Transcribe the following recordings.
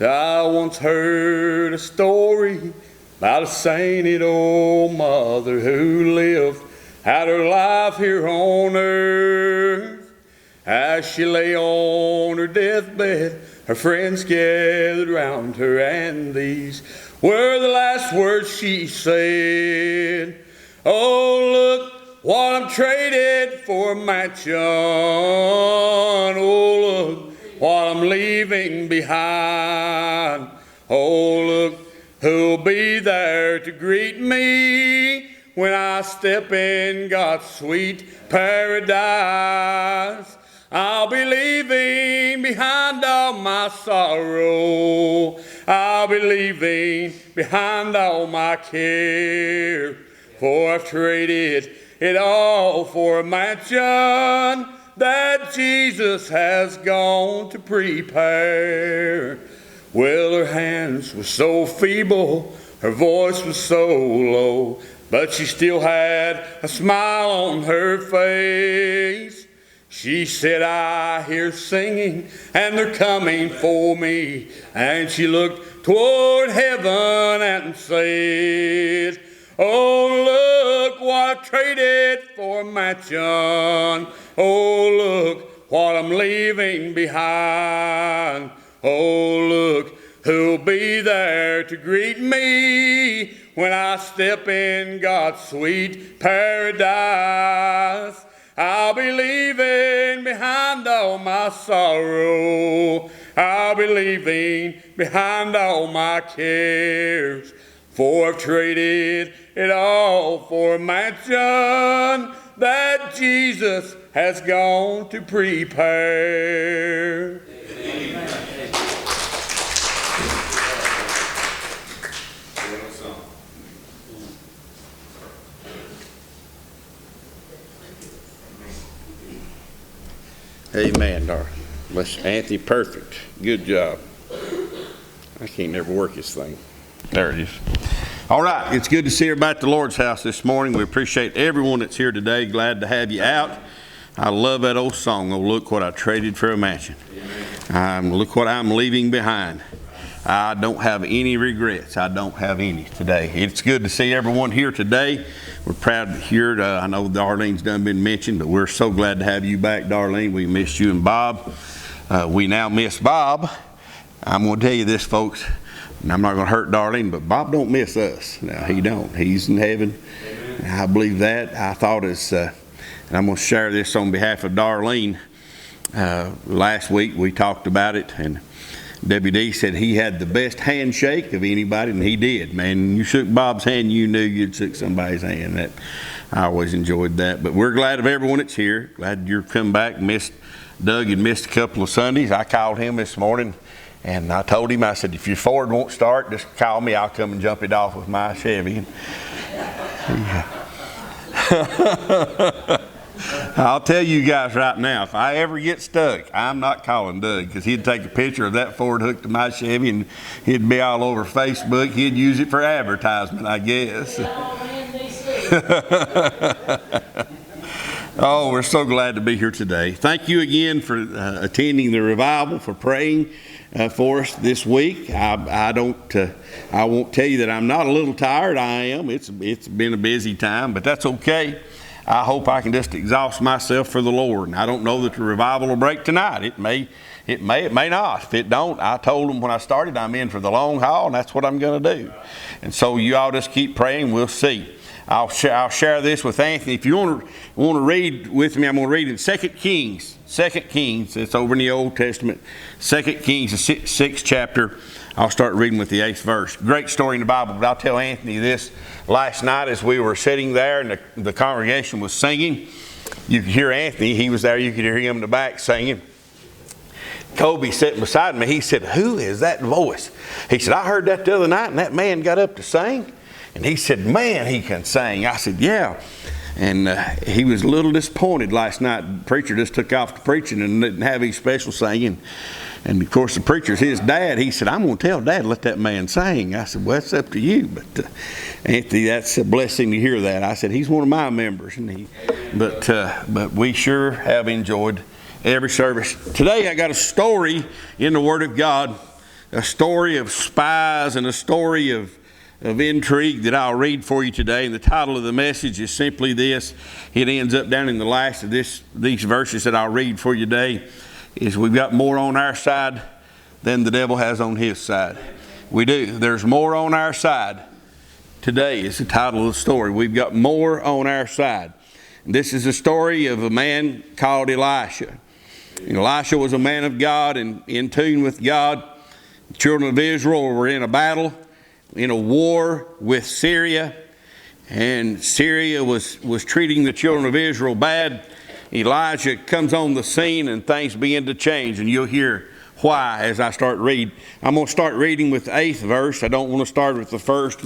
I once heard a story about a sainted old mother who lived out her life here on earth. As she lay on her deathbed, her friends gathered round her, and these were the last words she said. Oh, look what I'm traded for a mansion. Oh, look what I'm leaving behind. Oh, look who'll be there to greet me when I step in God's sweet paradise. I'll be leaving behind all my sorrow. I'll be leaving behind all my care. For I've traded it all for a mansion that Jesus has gone to prepare. Well, her hands were so feeble, her voice was so low, but she still had a smile on her face. She said, I hear singing, and they're coming for me. And she looked toward heaven and said, oh, look what I traded for a mansion. Oh, look what I'm leaving behind. Oh, look who'll be there to greet me when I step in God's sweet paradise. I'll be leaving behind all my sorrow. I'll be leaving behind all my cares. For I've traded it all for a mansion that Jesus has gone to prepare. Amen. Amen, darling. Bless Anthony, perfect. Good job. I can't never work this thing. There it is. All right, it's good to see everybody at the Lord's house this morning. We appreciate everyone that's here today. Glad to have you out. I love that old song, oh, look what I traded for a mansion. Look what I'm leaving behind. I don't have any regrets. I don't have any today. It's good to see everyone here today. We're proud to hear it. I know Darlene's done been mentioned, but we're so glad to have you back, Darlene. We missed you and Bob. We now miss Bob. I'm going to tell you this, folks. And I'm not going to hurt Darlene, but Bob don't miss us. Now, he don't. He's in heaven. Amen. I believe that. I thought it's, and I'm going to share this on behalf of Darlene. Last week we talked about it, and WD said he had the best handshake of anybody, and he did. Man, you shook Bob's hand, you knew you'd shook somebody's hand. That I always enjoyed that. But we're glad of everyone that's here. Glad you're come back. Doug had missed a couple of Sundays. I called him this morning. And I told him, I said, if your Ford won't start, just call me. I'll come and jump it off with my Chevy. I'll tell you guys right now, if I ever get stuck, I'm not calling Doug, because he'd take a picture of that Ford hooked to my Chevy and it'd be all over Facebook. He'd use it for advertisement, I guess. Oh, we're so glad to be here today. Thank you again for attending the revival, for praying for us this week. I won't tell you that I'm not a little tired. I am. It's been a busy time, but that's okay. I hope I can just exhaust myself for the Lord. And I don't know that the revival will break tonight. It may not. If it don't, I told them when I started, I'm in for the long haul, and that's what I'm going to do. And so you all just keep praying. We'll see. I'll share this with Anthony. If you want to read with me, I'm going to read in 2 Kings. 2 Kings, it's over in the Old Testament. 2 Kings, the 6th chapter. I'll start reading with the 8th verse. Great story in the Bible, but I'll tell Anthony this. Last night as we were sitting there and the congregation was singing, you could hear Anthony. He was there. You could hear him in the back singing. Kobe sitting beside me. He said, who is that voice? He said, I heard that the other night and that man got up to sing. And he said, man, he can sing. I said, yeah. And he was a little disappointed last night. The preacher just took off to preaching and didn't have any special singing. And of course, the preacher's his dad. He said, I'm going to tell Dad, let that man sing. I said, well, that's up to you. But Anthony, that's a blessing to hear that. I said, he's one of my members. And but we sure have enjoyed every service. Today, I got a story in the Word of God a story of spies and a story of intrigue that I'll read for you today. And the title of the message is simply this. It ends up down in the last of these verses that I'll read for you today. Is we've got more on our side than the devil has on his side. We do. There's more on our side. Today is the title of the story. We've got more on our side. And this is the story of a man called Elisha. And Elisha was a man of God and in tune with God. The children of Israel were in a battle, in a war with Syria. And Syria was treating the children of Israel bad. Elijah comes on the scene and things begin to change. And you'll hear why as I start reading. I'm going to start reading with the 8th verse. I don't want to start with the first,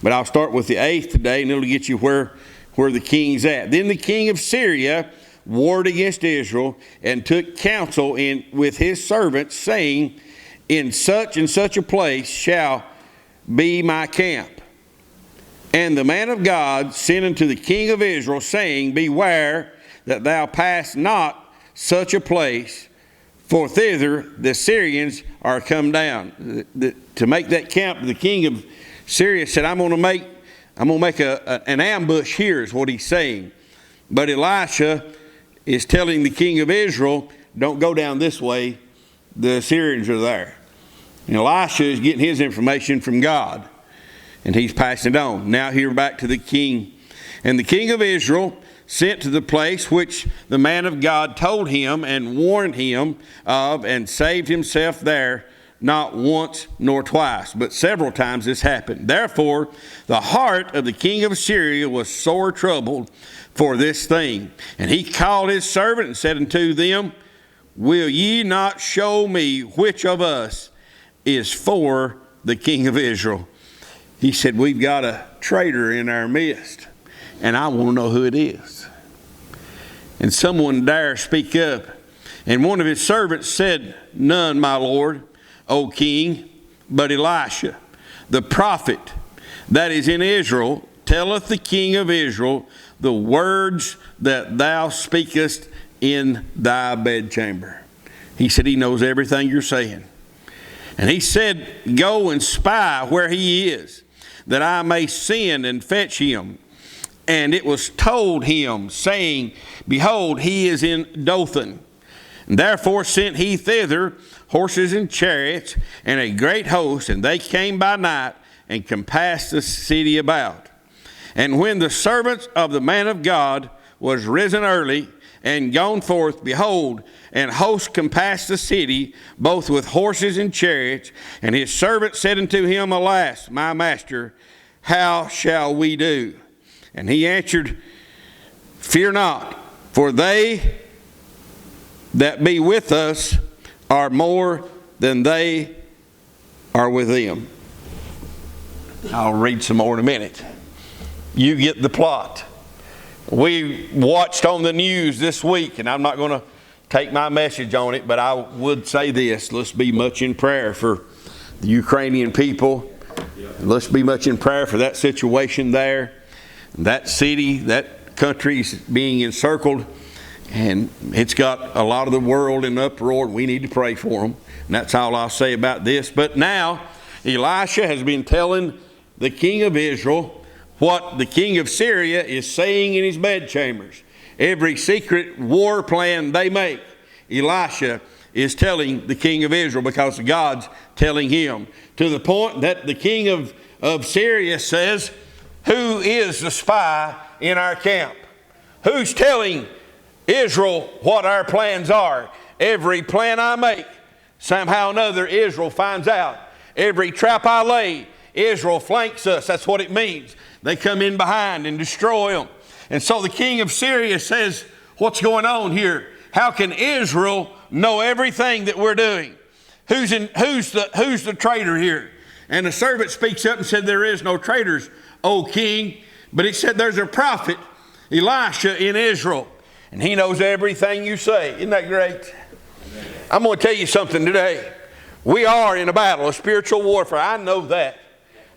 but I'll start with the 8th today, and it'll get you where the king's at. Then the king of Syria warred against Israel and took counsel with his servants, saying, in such and such a place shall be my camp. And the man of God sent unto the king of Israel, saying, beware that thou pass not such a place, for thither the Syrians are come down. To make that camp, the king of Syria said, I'm going to make an ambush here, is what he's saying. But Elisha is telling the king of Israel, don't go down this way. The Syrians are there. And Elisha is getting his information from God, and he's passing it on. Now here back to the king. And the king of Israel sent to the place which the man of God told him and warned him of, and saved himself there, not once nor twice, but several times this happened. Therefore the heart of the king of Syria was sore troubled for this thing. And he called his servant and said unto them, will ye not show me which of us is for the king of Israel? He said, we've got a traitor in our midst, and I want to know who it is. And someone dare speak up. And one of his servants said, none, my lord, O king, but Elisha, the prophet that is in Israel, telleth the king of Israel the words that thou speakest in thy bedchamber. He said he knows everything you're saying. And he said, go and spy where he is, that I may send and fetch him. And it was told him, saying, behold, he is in Dothan. And therefore sent he thither horses and chariots and a great host, and they came by night and compassed the city about. And when the servants of the man of God was risen early and gone forth, behold, an host compassed the city, both with horses and chariots. And his servant said unto him, alas, my master, how shall we do? And he answered, fear not, for they that be with us are more than they are with them. I'll read some more in a minute. You get the plot. We watched on the news this week, and I'm not going to take my message on it, but I would say this. Let's be much in prayer for the Ukrainian people. Let's be much in prayer for that situation there. That city, that country is being encircled, and it's got a lot of the world in uproar. We need to pray for them. And that's all I'll say about this. But now, Elisha has been telling the king of Israel what the king of Syria is saying in his bedchambers. Every secret war plan they make, Elisha is telling the king of Israel, because God's telling him. To the point that the king of Syria says, who is the spy in our camp? Who's telling Israel what our plans are? Every plan I make, somehow or another, Israel finds out. Every trap I lay, Israel flanks us. That's what it means. They come in behind and destroy them. And so the king of Syria says, what's going on here? How can Israel know everything that we're doing? Who's the traitor here? And the servant speaks up and said, there is no traitors, O king. But he said, there's a prophet, Elisha, in Israel, and he knows everything you say. Isn't that great? I'm going to tell you something today. We are in a battle, a spiritual warfare. I know that.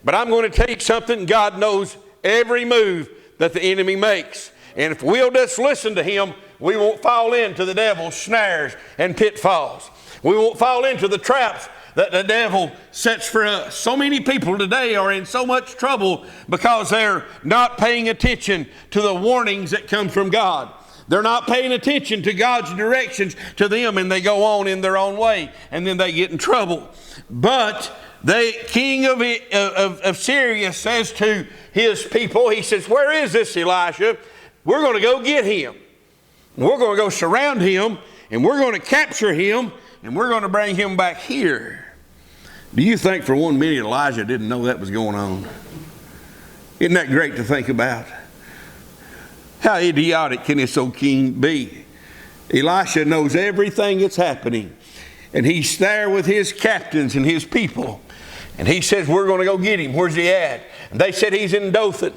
But I'm going to tell you something. God knows every move that the enemy makes. And if we'll just listen to him, we won't fall into the devil's snares and pitfalls. We won't fall into the traps that the devil sets for us. So many people today are in so much trouble because they're not paying attention to the warnings that come from God. They're not paying attention to God's directions to them, and they go on in their own way, and then they get in trouble. But the king of Syria says to his people, he says, where is this Elisha? We're going to go get him. We're going to go surround him, and we're going to capture him, and we're going to bring him back here. Do you think for 1 minute Elijah didn't know that was going on? Isn't that great to think about? How idiotic can this old king be? Elisha knows everything that's happening. And he's there with his captains and his people. And he says, we're going to go get him. Where's he at? And they said he's in Dothan.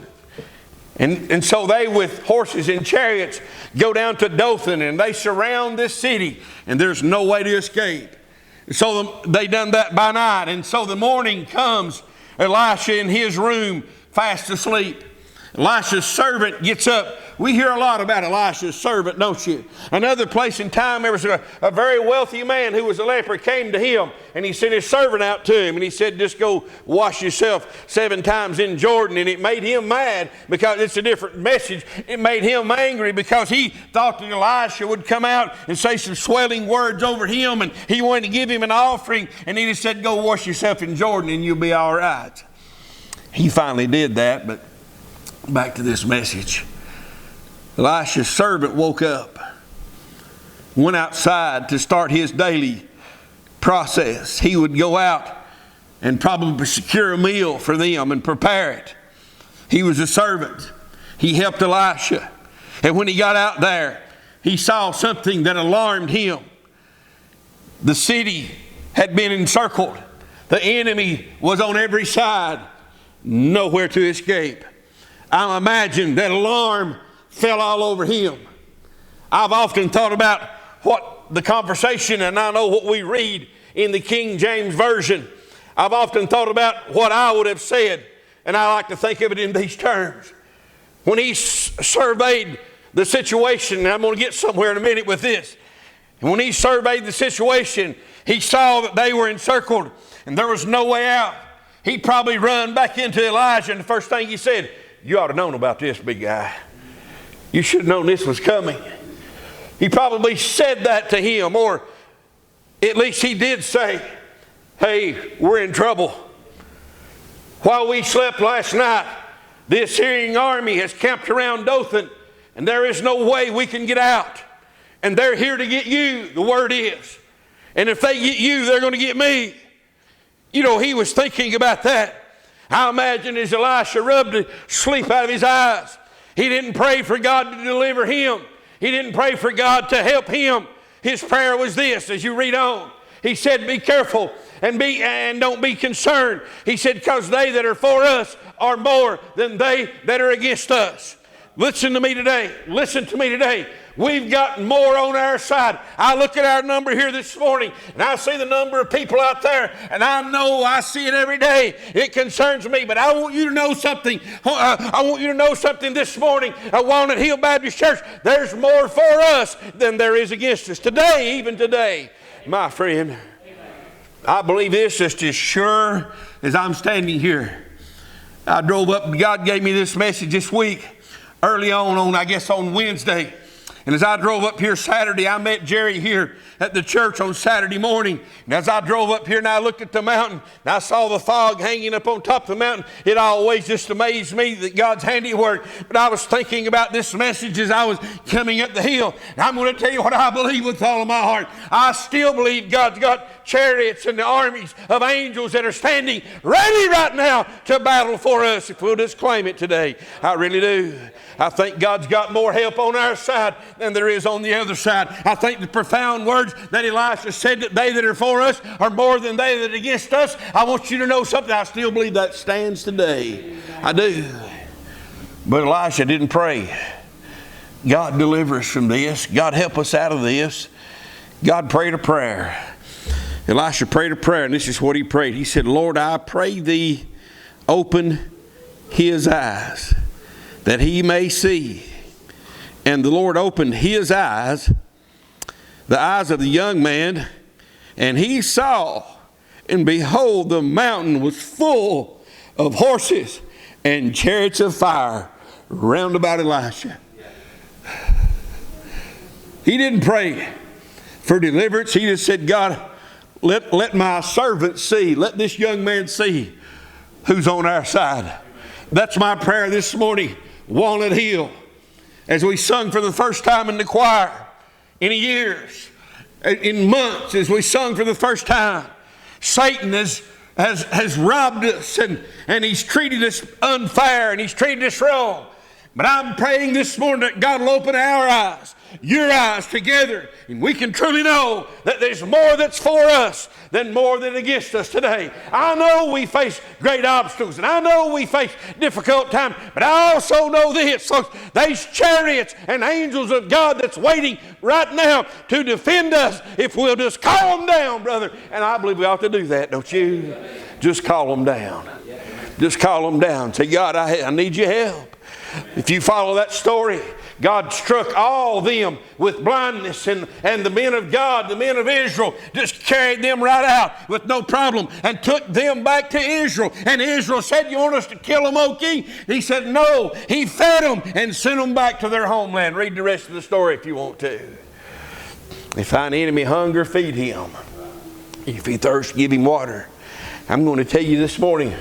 And so they, with horses and chariots, go down to Dothan, and they surround this city. And there's no way to escape. So they done that by night. And so the morning comes, Elisha in his room, fast asleep. Elisha's servant gets up. We hear a lot about Elisha's servant, don't you? Another place in time, there was a very wealthy man who was a leper, came to him, and he sent his servant out to him, and he said, just go wash yourself 7 times in Jordan. And it made him mad because it's a different message. It made him angry because he thought that Elisha would come out and say some swelling words over him, and he wanted to give him an offering, and he just said, go wash yourself in Jordan and you'll be all right. He finally did that, but back to this message. Elisha's servant woke up, went outside to start his daily process. He would go out and probably secure a meal for them and prepare it. He was a servant. He helped Elisha. And when he got out there, he saw something that alarmed him. The city had been encircled. The enemy was on every side. Nowhere to escape. I imagine that alarm fell all over him. I've often thought about what the conversation, and I know what we read in the King James Version. I've often thought about what I would have said, and I like to think of it in these terms. When he surveyed the situation, and I'm going to get somewhere in a minute with this. And when he surveyed the situation, he saw that they were encircled and there was no way out. He probably run back into Elijah, and the first thing he said, you ought to have known about this, big guy. You should have known this was coming. He probably said that to him, or at least he did say, hey, we're in trouble. While we slept last night, the Assyrian army has camped around Dothan, and there is no way we can get out. And they're here to get you, the word is. And if they get you, they're going to get me. You know, he was thinking about that. I imagine as Elisha rubbed the sleep out of his eyes, he didn't pray for God to deliver him. He didn't pray for God to help him. His prayer was this, as you read on. He said, be careful and don't be concerned. He said, because they that are for us are more than they that are against us. Listen to me today. Listen to me today. We've got more on our side. I look at our number here this morning, and I see the number of people out there, and I know I see it every day. It concerns me, but I want you to know something. I want you to know something this morning at Walnut Hill Baptist Church. There's more for us than there is against us. Today, even today, my friend, I believe this just as sure as I'm standing here. I drove up, God gave me this message this week, early on Wednesday. And as I drove up here Saturday, I met Jerry here at the church on Saturday morning. And as I drove up here and I looked at the mountain and I saw the fog hanging up on top of the mountain, it always just amazed me that God's handiwork. But I was thinking about this message as I was coming up the hill. And I'm going to tell you what I believe with all of my heart. I still believe God's got chariots and the armies of angels that are standing ready right now to battle for us if we'll just claim it today. I really do. I think God's got more help on our side than there is on the other side. I think the profound words that Elisha said, that they that are for us are more than they that are against us. I want you to know something. I still believe that stands today. I do. But Elisha didn't pray, God deliver us from this. God help us out of this. God prayed a prayer. Elisha prayed a prayer, and this is what he prayed. He said, Lord, I pray thee, open his eyes, that he may see. And the Lord opened his eyes, the eyes of the young man, and he saw, and behold, the mountain was full of horses and chariots of fire round about Elisha. He didn't pray for deliverance. He just said, God, let my servant see, let this young man see who's on our side. That's my prayer this morning, Walnut Hill, as we sung for the first time in the choir in years, in months, as we sung for the first time. Satan has robbed us and he's treated us unfair and he's treated us wrong. But I'm praying this morning that God will open our eyes, your eyes together, and we can truly know that there's more that's for us than more than against us today. I know we face great obstacles, and I know we face difficult times, but I also know this, folks, there's chariots and angels of God that's waiting right now to defend us if we'll just call them down, brother. And I believe we ought to do that, don't you? Just call them down. Just call them down. Say, God, I need your help. If you follow that story, God struck all them with blindness, and the men of God, the men of Israel, just carried them right out with no problem and took them back to Israel. And Israel said, you want us to kill them, O king? He said, no. He fed them and sent them back to their homeland. Read the rest of the story if you want to. If thine enemy hunger, feed him. If he thirst, give him water. I'm going to tell you this morning,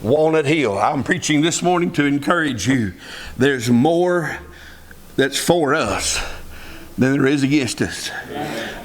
Walnut Hill, I'm preaching this morning to encourage you. There's more that's for us than there is against us.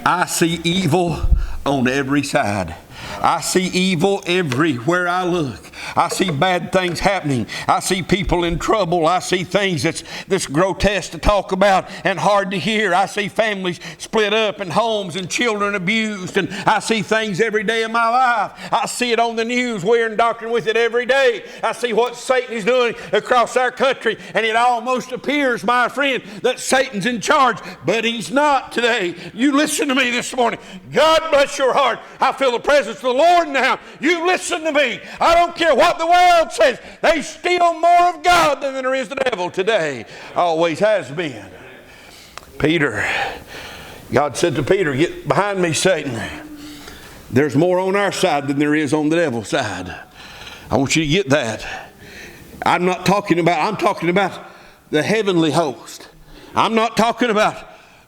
I see evil on every side. I see evil everywhere I look. I see bad things happening. I see people in trouble. I see things that's grotesque to talk about and hard to hear. I see families split up and homes and children abused. And I see things every day of my life. I see it on the news. We're in doctrine with it every day. I see what Satan is doing across our country. And it almost appears, my friend, that Satan's in charge. But he's not today. You listen to me this morning. God bless your heart. I feel the presence of the Lord now. You listen to me. I don't care what the world says. There's still more of God than there is the devil today. Always has been. Peter, God said to Peter, get behind me, Satan. There's more on our side than there is on the devil's side. I want you to get that. I'm talking about the heavenly host. I'm not talking about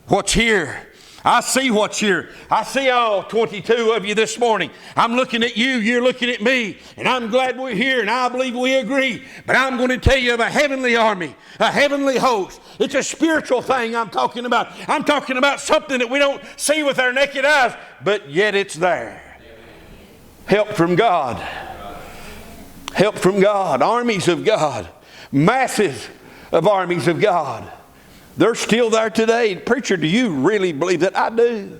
what's here. I see what's here. I see all 22 of you this morning. I'm looking at you. You're looking at me. And I'm glad we're here, and I believe we agree. But I'm going to tell you of a heavenly army, a heavenly host. It's a spiritual thing I'm talking about. I'm talking about something that we don't see with our naked eyes, but yet it's there. Help from God. Help from God. Armies of God. Masses of armies of God. They're still there today. Preacher, do you really believe that? I do.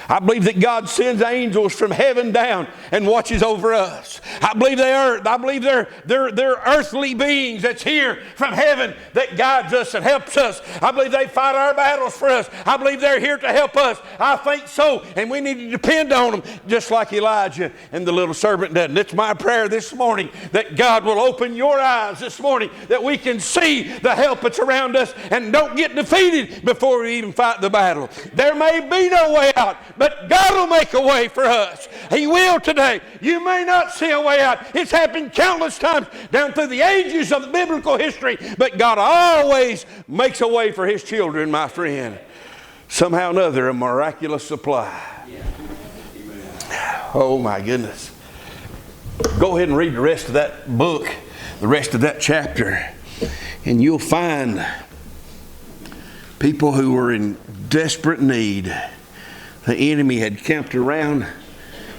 I believe that God sends angels from heaven down and watches over us. I believe they're earthly beings that's here from heaven that guides us and helps us. I believe they fight our battles for us. I believe they're here to help us. I think so. And we need to depend on them just like Elijah and the little servant did. And it's my prayer this morning that God will open your eyes this morning, that we can see the help that's around us and don't get defeated before we even fight the battle. There may be no way out, but God will make a way for us. He will today. You may not see a way out. It's happened countless times down through the ages of biblical history, but God always makes a way for His children, my friend. Somehow or another, a miraculous supply. Oh my goodness. Go ahead and read the rest of that book, the rest of that chapter, and you'll find people who were in desperate need. The enemy had camped around,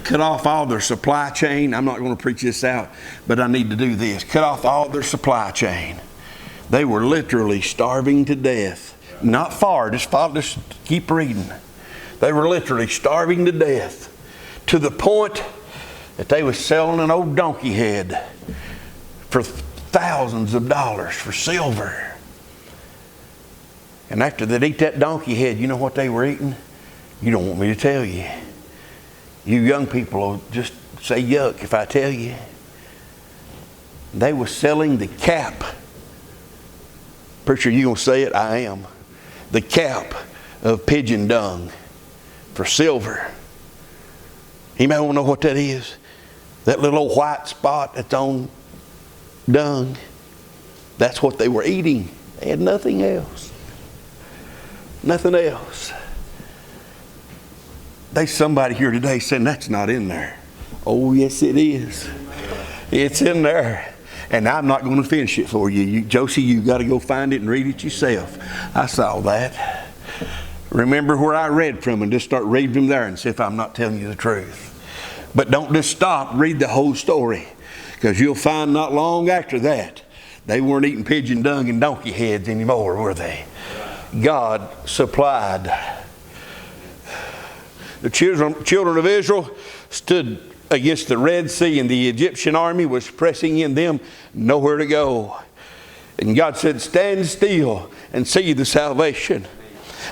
cut off all their supply chain. I'm not going to preach this out, but I need to do this. Cut off all their supply chain. They were literally starving to death. Not far, just keep reading. They were literally starving to death to the point that they was selling an old donkey head for thousands of dollars for silver. And after they'd eat that donkey head, you know what they were eating? You don't want me to tell you. You young people will just say yuck if I tell you. They were selling the cap. Preacher, you gonna say it? I am. the cap of pigeon dung for silver. You may want to know what that is. That little old white spot that's on dung. That's what they were eating. They had nothing else. Nothing else. There's somebody here today saying that's not in there. Oh, yes, it is. It's in there. And I'm not going to finish it for you. Josie, you got to go find it and read it yourself. I saw that. Remember where I read from and just start reading from there and see if I'm not telling you the truth. But don't just stop. Read the whole story. Because you'll find not long after that, they weren't eating pigeon dung and donkey heads anymore, were they? God supplied. The children of Israel stood against the Red Sea, and the Egyptian army was pressing in them, nowhere to go. And God said, stand still and see the salvation.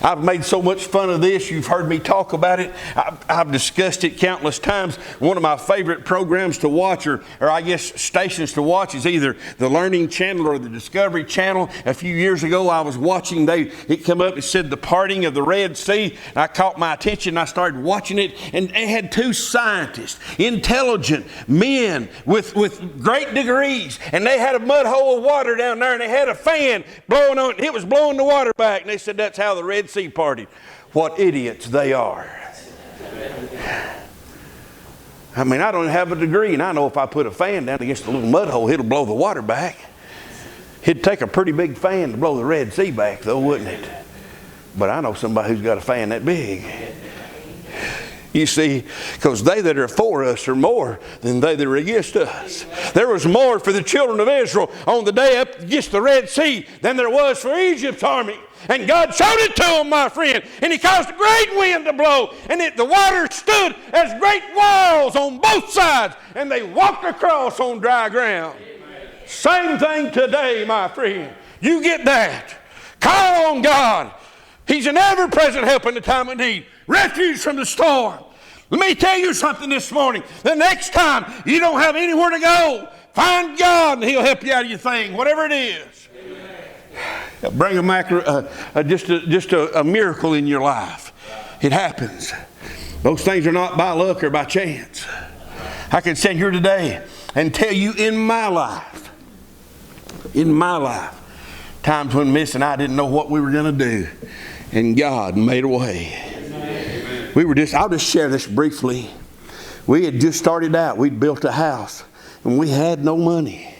I've made so much fun of this. You've heard me talk about it. I've discussed it countless times. One of my favorite programs to watch, or I guess stations to watch, is either the Learning Channel or the Discovery Channel. A few years ago, I was watching. It come up. It said the parting of the Red Sea. And I caught my attention. I started watching it, and it had two scientists, intelligent men with great degrees, and they had a mud hole of water down there, and they had a fan blowing on it. It was blowing the water back, and they said that's how the Red Sea party. What idiots they are. I mean, I don't have a degree, and I know if I put a fan down against a little mud hole, it'll blow the water back. It'd take a pretty big fan to blow the Red Sea back, though, wouldn't it? But I know somebody who's got a fan that big. You see, because they that are for us are more than they that are against us. There was more for the children of Israel on the day up against the Red Sea than there was for Egypt's army. And God showed it to them, my friend. And He caused a great wind to blow. And the water stood as great walls on both sides. And they walked across on dry ground. Amen. Same thing today, my friend. You get that. Call on God. He's an ever-present help in the time of need. Refuge from the storm. Let me tell you something this morning. The next time you don't have anywhere to go, find God and He'll help you out of your thing, whatever it is. Amen. Bring just a miracle in your life. It happens. Those things are not by luck or by chance. I can stand here today and tell you in my life, times when Miss and I didn't know what we were going to do, and God made a way. I'll just share this briefly. We had just started out. We'd built a house, and we had no money.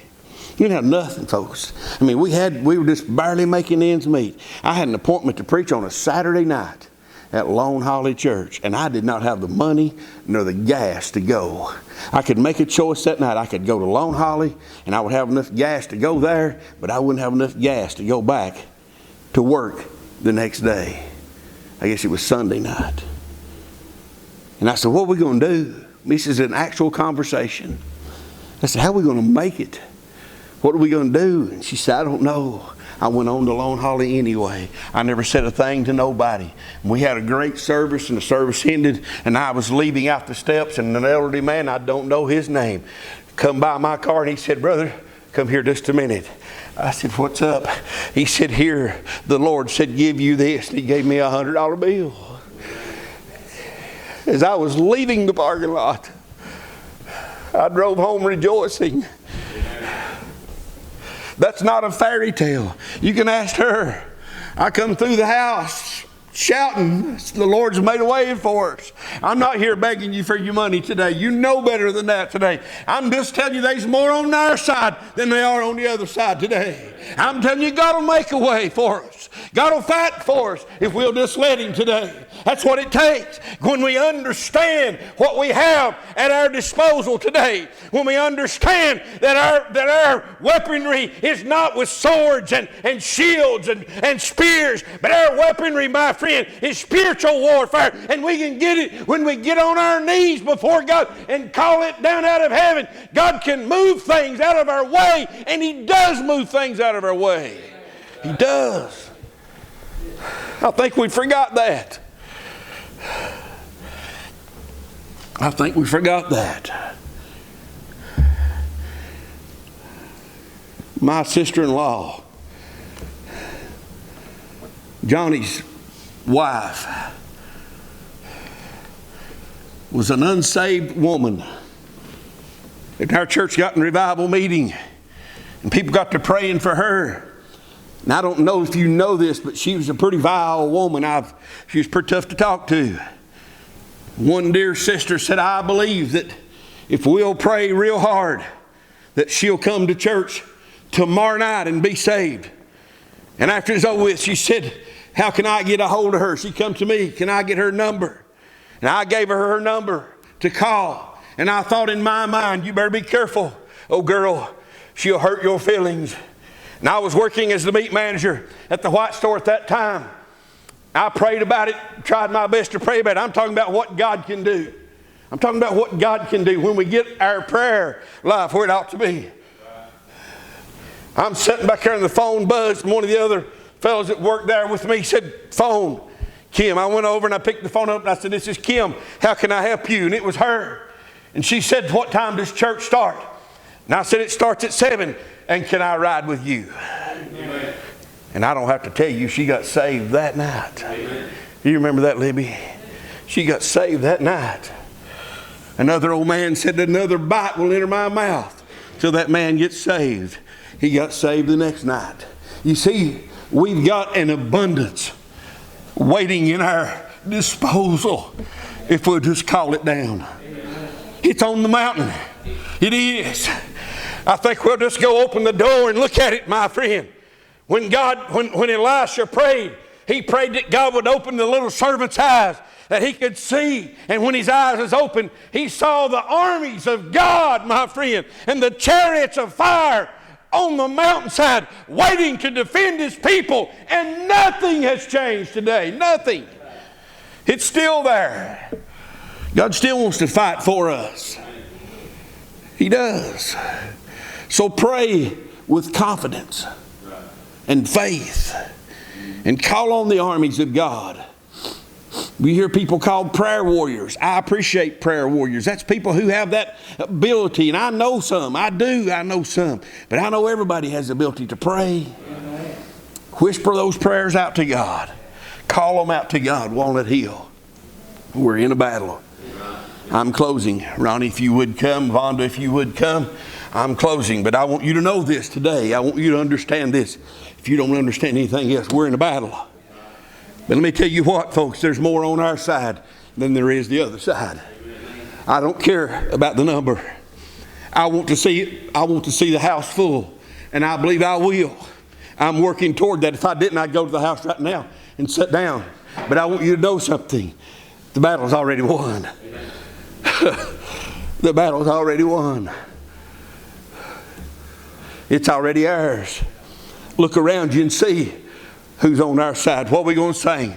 You didn't have nothing, folks. I mean, we were just barely making ends meet. I had an appointment to preach on a Saturday night at Lone Holly Church, and I did not have the money nor the gas to go. I could make a choice that night. I could go to Lone Holly, and I would have enough gas to go there, but I wouldn't have enough gas to go back to work the next day. I guess it was Sunday night. And I said, what are we going to do? This is an actual conversation. I said, how are we going to make it? What are we going to do? And she said, I don't know. I went on to Lone Holly anyway. I never said a thing to nobody. We had a great service, and the service ended, and I was leaving out the steps, and an elderly man, I don't know his name, come by my car, and he said, brother, come here just a minute. I said, what's up? He said, here, the Lord said, give you this. And He gave me a $100 bill. As I was leaving the parking lot, I drove home rejoicing. That's not a fairy tale. You can ask her. I come through the house shouting, the Lord's made a way for us. I'm not here begging you for your money today. You know better than that today. I'm just telling you there's more on our side than there are on the other side today. I'm telling you God will make a way for us. God will fight for us if we'll just let Him today. That's what it takes. When we understand what we have at our disposal today, when we understand that our weaponry is not with swords and shields and spears, but our weaponry, my friend, is spiritual warfare. And we can get it when we get on our knees before God and call it down out of heaven. God can move things out of our way, and He does move things out of our way. He does. I think we forgot that. I think we forgot that. My sister-in-law Johnny's wife was an unsaved woman. And our church got in revival meeting, and people got to praying for her. And I don't know if you know this, but she was a pretty vile woman. She was pretty tough to talk to. One dear sister said, I believe that if we'll pray real hard, that she'll come to church tomorrow night and be saved. And after it's over with, she said, how can I get a hold of her? She come to me, can I get her number? And I gave her number to call. And I thought in my mind, you better be careful. Oh girl, she'll hurt your feelings. And I was working as the meat manager at the White Store at that time. I prayed about it, tried my best to pray about it. I'm talking about what God can do. I'm talking about what God can do when we get our prayer life where it ought to be. I'm sitting back there and the phone buzzed. And one of the other fellows that worked there with me said, phone, Kim. I went over and I picked the phone up and I said, this is Kim. How can I help you? And it was her. And she said, what time does church start? And I said, it starts at 7. And can I ride with you? Amen. And I don't have to tell you, she got saved that night. Amen. You remember that, Libby? She got saved that night. Another old man said, another bite will enter my mouth till that man gets saved. He got saved the next night. You see, we've got an abundance waiting in our disposal if we'll just call it down. It's on the mountain. It is. I think we'll just go open the door and look at it, my friend. When Elisha prayed, he prayed that God would open the little servant's eyes that he could see. And when his eyes was open, he saw the armies of God, my friend, and the chariots of fire on the mountainside waiting to defend his people. And nothing has changed today. Nothing. It's still there. God still wants to fight for us. He does. So pray with confidence and faith and call on the armies of God. We hear people called prayer warriors. I appreciate prayer warriors. That's people who have that ability. And I know some. I know some. But I know everybody has the ability to pray. Whisper those prayers out to God. Call them out to God, Walnut Hill. We're in a battle. I'm closing. Ronnie, if you would come. Vonda, if you would come. I'm closing. But I want you to know this today. I want you to understand this. If you don't understand anything else, we're in a battle. But let me tell you what, folks. There's more on our side than there is the other side. I don't care about the number. I want to see it. I want to see the house full. And I believe I will. I'm working toward that. If I didn't, I'd go to the house right now and sit down. But I want you to know something. The battle's already won. The battle's already won. It's already ours. Look around you and see who's on our side. What are we going to sing?